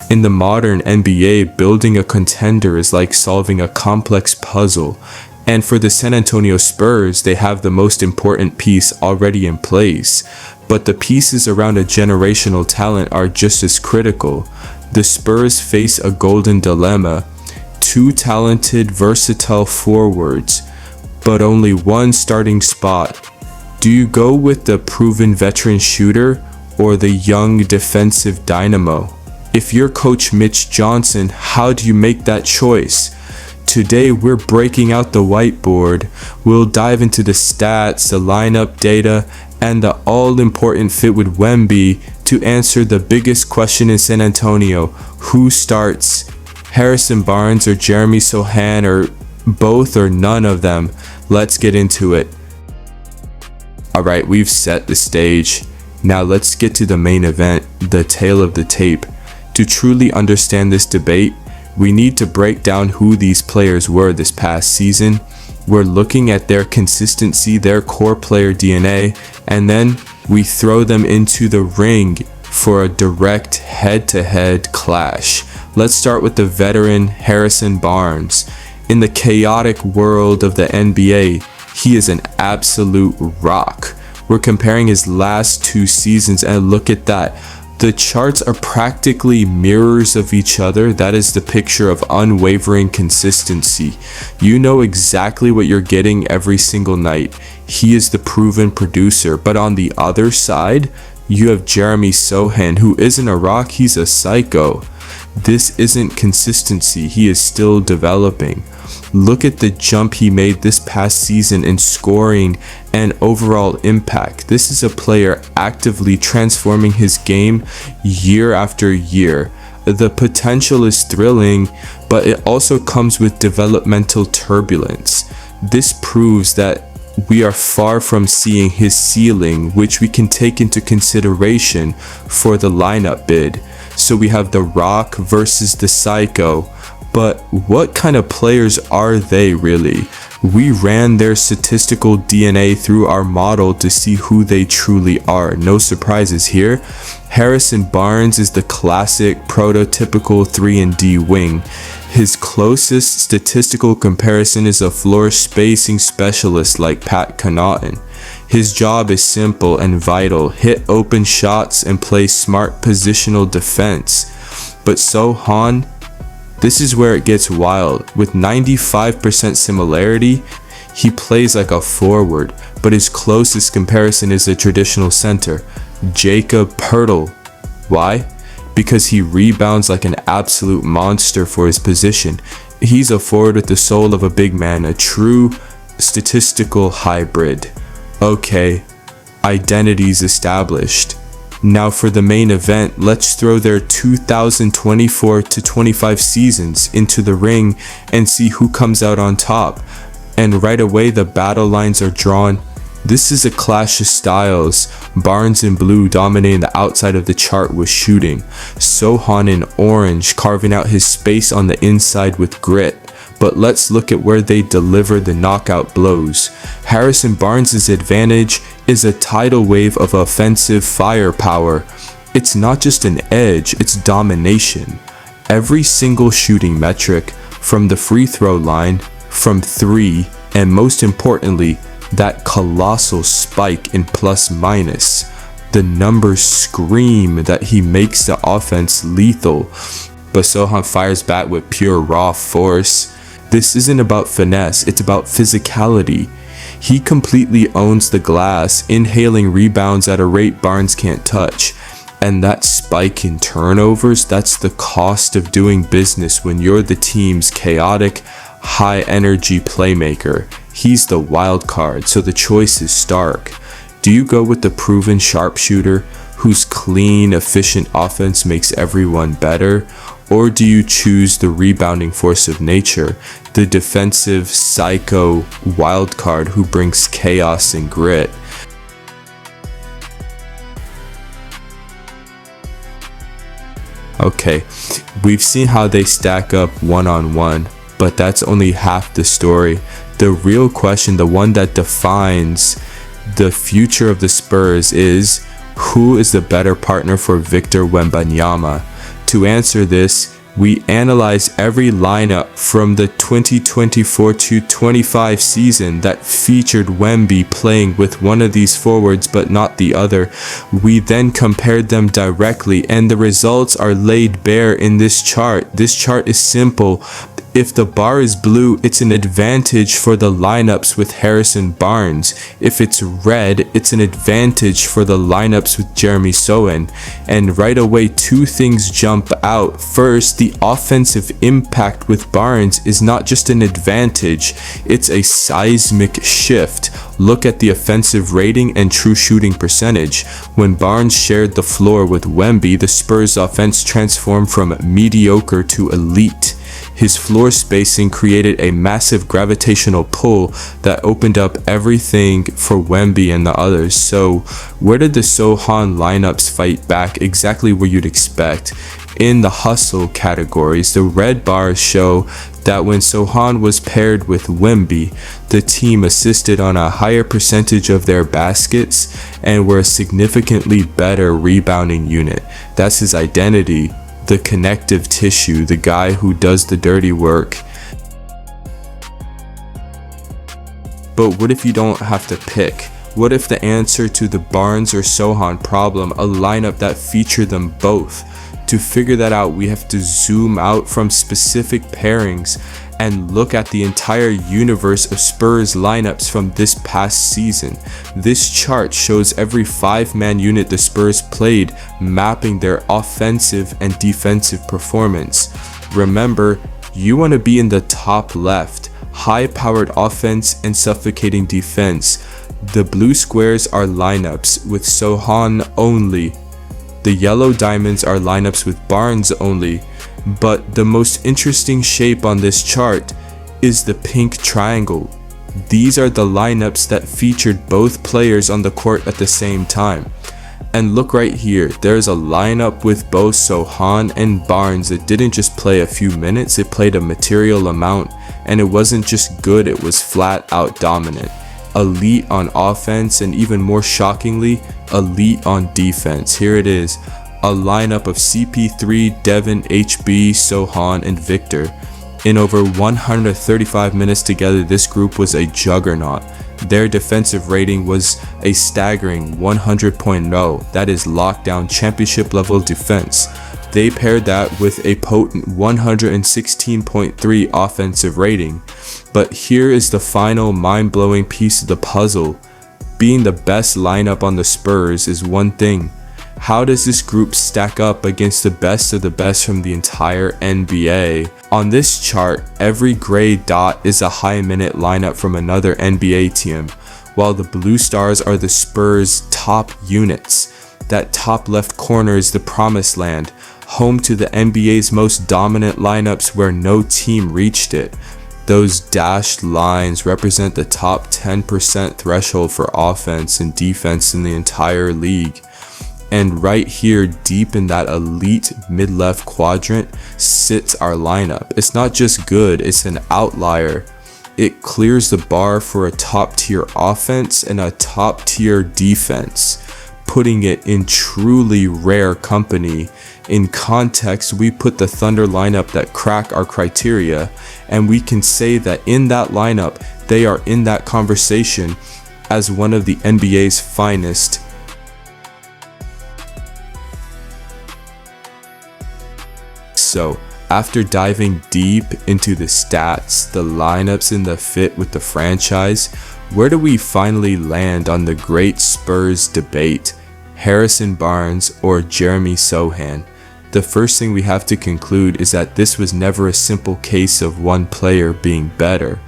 In the modern NBA, building a contender is like solving a complex puzzle. And for the San Antonio Spurs, they have the most important piece already in place. But the pieces around a generational talent are just as critical. The Spurs face a golden dilemma. Two talented, versatile forwards, but only one starting spot. Do you go with the proven veteran shooter or the young defensive dynamo? If you're Coach Mitch Johnson, how do you make that choice? Today, we're breaking out the whiteboard. We'll dive into the stats, the lineup data, and the all-important fit with Wemby to answer the biggest question in San Antonio. Who starts? Harrison Barnes or Jeremy Sochan, or both or none of them? Let's get into it. Alright, we've set the stage. Now let's get to the main event, the tale of the tape. To truly understand this debate, we need to break down who these players were this past season. We're looking at their consistency, their core player DNA, and then we throw them into the ring for a direct head-to-head clash. Let's start with the veteran Harrison Barnes. In the chaotic world of the NBA, he is an absolute rock. We're comparing his last 2 seasons, and look at that. The charts are practically mirrors of each other. That is the picture of unwavering consistency. You know exactly what you're getting every single night. He is the proven producer. But on the other side, you have Jeremy Sochan, who isn't a rock, he's a psycho. This isn't consistency, he is still developing. Look at the jump he made this past season in scoring and overall impact. This is a player actively transforming his game year after year. The potential is thrilling, but it also comes with developmental turbulence. This proves that we are far from seeing his ceiling, which we can take into consideration for the lineup bid. So we have the rock versus the psycho. But what kind of players are they really? We ran their statistical DNA through our model to see who they truly are. No surprises here. Harrison Barnes is the classic prototypical 3-and-D wing. His closest statistical comparison is a floor spacing specialist like Pat Connaughton. His job is simple and vital: hit open shots and play smart positional defense. But Sochan, this is where it gets wild. With 95% similarity, he plays like a forward, but his closest comparison is a traditional center, Jakob Poeltl. Why? Because he rebounds like an absolute monster for his position. He's a forward with the soul of a big man, a true statistical hybrid. Okay, identity's established. Now for the main event, let's throw their 2024 to 25 seasons into the ring and see who comes out on top. And right away the battle lines are drawn. This is a clash of styles. Barnes in blue dominating the outside of the chart with shooting. Sochan in orange carving out his space on the inside with grit. But let's look at where they deliver the knockout blows. Harrison Barnes' advantage is a tidal wave of offensive firepower. It's not just an edge, it's domination. Every single shooting metric, from the free throw line, from 3, and most importantly, that colossal spike in plus minus. The numbers scream that he makes the offense lethal. But Sochan fires back with pure raw force. This isn't about finesse, it's about physicality. He completely owns the glass, inhaling rebounds at a rate Barnes can't touch. And that spike in turnovers, that's the cost of doing business when you're the team's chaotic, high-energy playmaker. He's the wild card, so the choice is stark. Do you go with the proven sharpshooter, whose clean, efficient offense makes everyone better? Or do you choose the rebounding force of nature, the defensive psycho wildcard who brings chaos and grit? Okay, we've seen how they stack up one-on-one, but that's only half the story. The real question, the one that defines the future of the Spurs, is who is the better partner for Victor Wembanyama? To answer this, we analyze every lineup from the 2024-25 season that featured Wemby playing with one of these forwards but not the other. We then compared them directly, and the results are laid bare in this chart. This chart is simple. If the bar is blue, it's an advantage for the lineups with Harrison Barnes. If it's red, it's an advantage for the lineups with Jeremy Sochan. And right away, two things jump out. First, the offensive impact with Barnes is not just an advantage, it's a seismic shift. Look at the offensive rating and true shooting percentage. When Barnes shared the floor with Wemby, the Spurs offense transformed from mediocre to elite. His floor spacing created a massive gravitational pull that opened up everything for Wemby and the others. So where did the Sochan lineups fight back? Exactly where you'd expect. In the hustle categories, the red bars show that when Sochan was paired with Wemby, the team assisted on a higher percentage of their baskets and were a significantly better rebounding unit. That's his identity. The connective tissue, the guy who does the dirty work. But what if you don't have to pick? What if the answer to the Barnes or Sochan problem, a lineup that featured them both? To figure that out, we have to zoom out from specific pairings and look at the entire universe of Spurs lineups from this past season. This chart shows every 5-man unit the Spurs played, mapping their offensive and defensive performance. Remember, you want to be in the top left, high-powered offense and suffocating defense. The blue squares are lineups with Sochan only. The yellow diamonds are lineups with Barnes only. But the most interesting shape on this chart is the pink triangle. These are the lineups that featured both players on the court at the same time. And look right here, there's a lineup with both Sochan and Barnes that didn't just play a few minutes, it played a material amount, and it wasn't just good, it was flat out dominant. Elite on offense, and even more shockingly, elite on defense. Here it is. A lineup of CP3, Devin, HB, Sochan, and Victor. In over 135 minutes together, this group was a juggernaut. Their defensive rating was a staggering 100.0. That is lockdown championship level defense. They paired that with a potent 116.3 offensive rating. But here is the final mind-blowing piece of the puzzle. Being the best lineup on the Spurs is one thing. How does this group stack up against the best of the best from the entire NBA? On this chart, every gray dot is a high-minute lineup from another NBA team, while the blue stars are the Spurs' top units. That top left corner is the promised land, home to the NBA's most dominant lineups where no team reached it. Those dashed lines represent the top 10% threshold for offense and defense in the entire league. And right here, deep in that elite mid-left quadrant, sits our lineup. It's not just good, it's an outlier. It clears the bar for a top-tier offense and a top-tier defense, putting it in truly rare company. In context, we put the Thunder lineup that crack our criteria, and we can say that in that lineup, they are in that conversation as one of the NBA's finest. So, after diving deep into the stats, the lineups, and the fit with the franchise, where do we finally land on the great Spurs debate? Harrison Barnes or Jeremy Sochan? The first thing we have to conclude is that this was never a simple case of one player being better.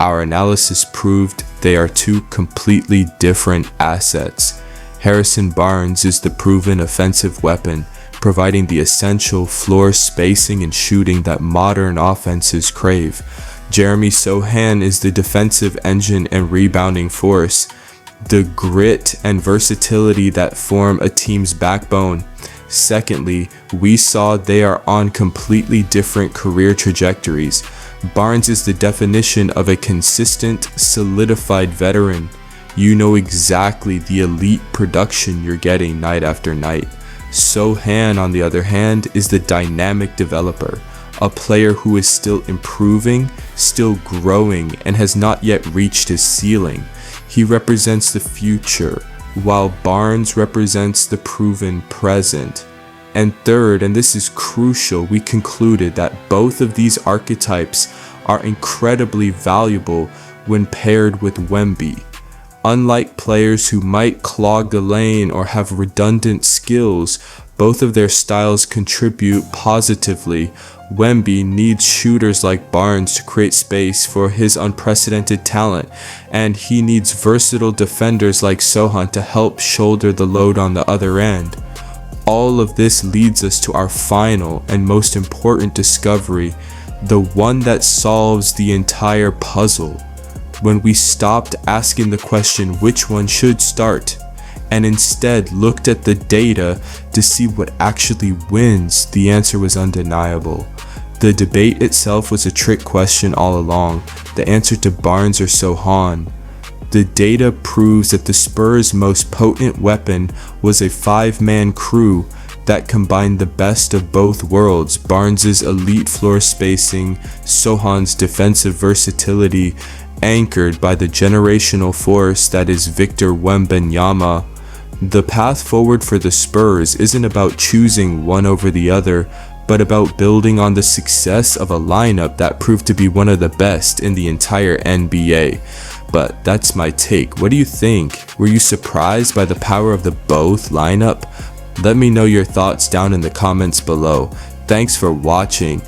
Our analysis proved they are two completely different assets. Harrison Barnes is the proven offensive weapon, providing the essential floor spacing and shooting that modern offenses crave. Jeremy Sochan is the defensive engine and rebounding force, the grit and versatility that form a team's backbone. Secondly, we saw they are on completely different career trajectories. Barnes is the definition of a consistent, solidified veteran. You know exactly the elite production you're getting night after night. Sochan, on the other hand, is the dynamic developer, a player who is still improving, still growing, and has not yet reached his ceiling. He represents the future, while Barnes represents the proven present. And third, and this is crucial, we concluded that both of these archetypes are incredibly valuable when paired with Wemby. Unlike players who might clog the lane or have redundant skills, both of their styles contribute positively. Wemby needs shooters like Barnes to create space for his unprecedented talent, and he needs versatile defenders like Sochan to help shoulder the load on the other end. All of this leads us to our final and most important discovery, the one that solves the entire puzzle. When we stopped asking the question which one should start, and instead looked at the data to see what actually wins, the answer was undeniable. The debate itself was a trick question all along, the answer to Barnes or Sochan. The data proves that the Spurs' most potent weapon was a 5-man crew that combined the best of both worlds: Barnes' elite floor spacing, Sochan's defensive versatility, anchored by the generational force that is Victor Wembanyama. The path forward for the Spurs isn't about choosing one over the other, but about building on the success of a lineup that proved to be one of the best in the entire NBA. But that's my take. What do you think? Were you surprised by the power of the both lineup? Let me know your thoughts down in the comments below. Thanks for watching.